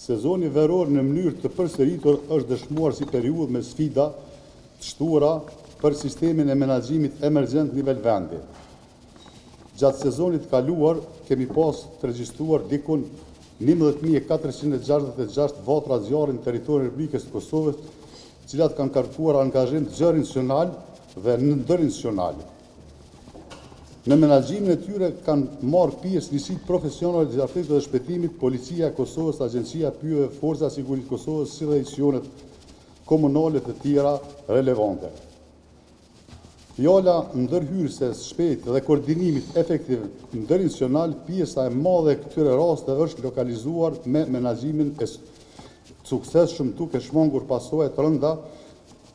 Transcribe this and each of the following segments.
Sezoni veror në mënyrë të përsëritur është dëshmuar si periudhë me sfida të shtuara për sistemin e menaxhimit emergjent nivel vendi. Gjatë sezonit kaluar kemi pas të regjistruar dikun 11.466 vatra zjarri në territorin e Republikës së Kosovës, të cilat kanë kërkuar angazhim gjërinstitucional dhe ndërinstitucional. Në menaxhimin e tyre kanë marrë pjesë njësitë profesionale të zjarrit dhe shpëtimit, Policia e Kosovës, Agjencia e Pyjeve, Forca e Sigurisë të Kosovës, si dhe institucionet komunale të tjera relevante. Fjala ndërhyrëse shpejtë dhe koordinimit efektiv ndërinstitucional, pjesa e madhe e këtyre rasteve është lokalizuar me menaxhimin e suksesshëm duke shmangur pasoja të rënda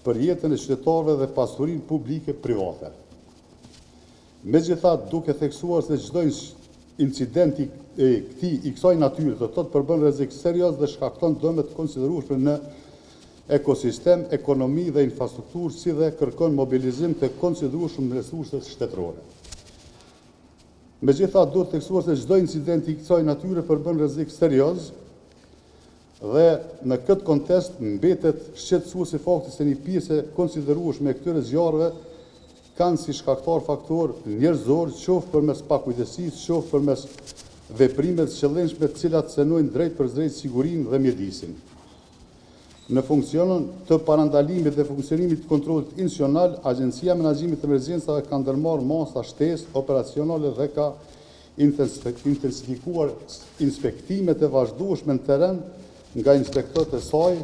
për jetën e qytetarëve dhe pasurinë publike private. Megjithatë, duke theksuar se çdo incident i kësaj natyre do të përbën rrezik serioz dhe shkakton dëme të konsiderueshme në ekosistem, ekonomi dhe infrastrukturë, si dhe kërkon mobilizim të konsiderueshëm në resurset shtetërore. Megjithatë, duhet theksuar se çdo incident i kësaj natyre përbën rrezik serioz dhe në këtë kontekst mbetet shqetësuesi fakti se një pjesë e konsiderueshme e këtyre zjarreve kanë si shkaktar faktor njerëzor, qoftë përmes pakujdesisë, qoftë përmes veprimeve të qëllimshme të cilat cënojnë drejt për drejt sigurinë dhe mjedisin. Në funksionin të parandalimit dhe funksionimit të kontrollit institucional, Agjencia e Menaxhimit të Emergjencave ka ndërmarrë masa shtesë operacionale dhe ka intensifikuar inspektimet e vazhdueshme në terren nga inspektorët e saj,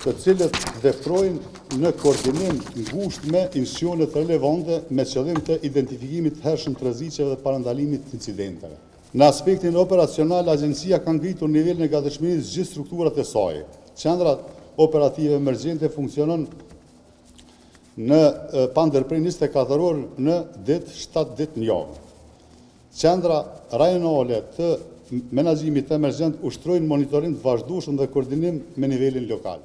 të cilët veprojnë në koordinim ngushtë me institucionet relevante me qëllim të identifikimit të hershëm të rreziqeve dhe parandalimit të incidenteve. Në aspektin operacional, agjencia ka ngritur nivelin e gatishmërisë të gjithë strukturat e saj. Qendra operative emergjente funksionon pa ndërprer 24 orë në ditë, 7 ditë në javë. Qendra rajonale të menaxhimit emergjent ushtrojnë monitorim të vazhdueshëm dhe koordinim me nivelin lokal.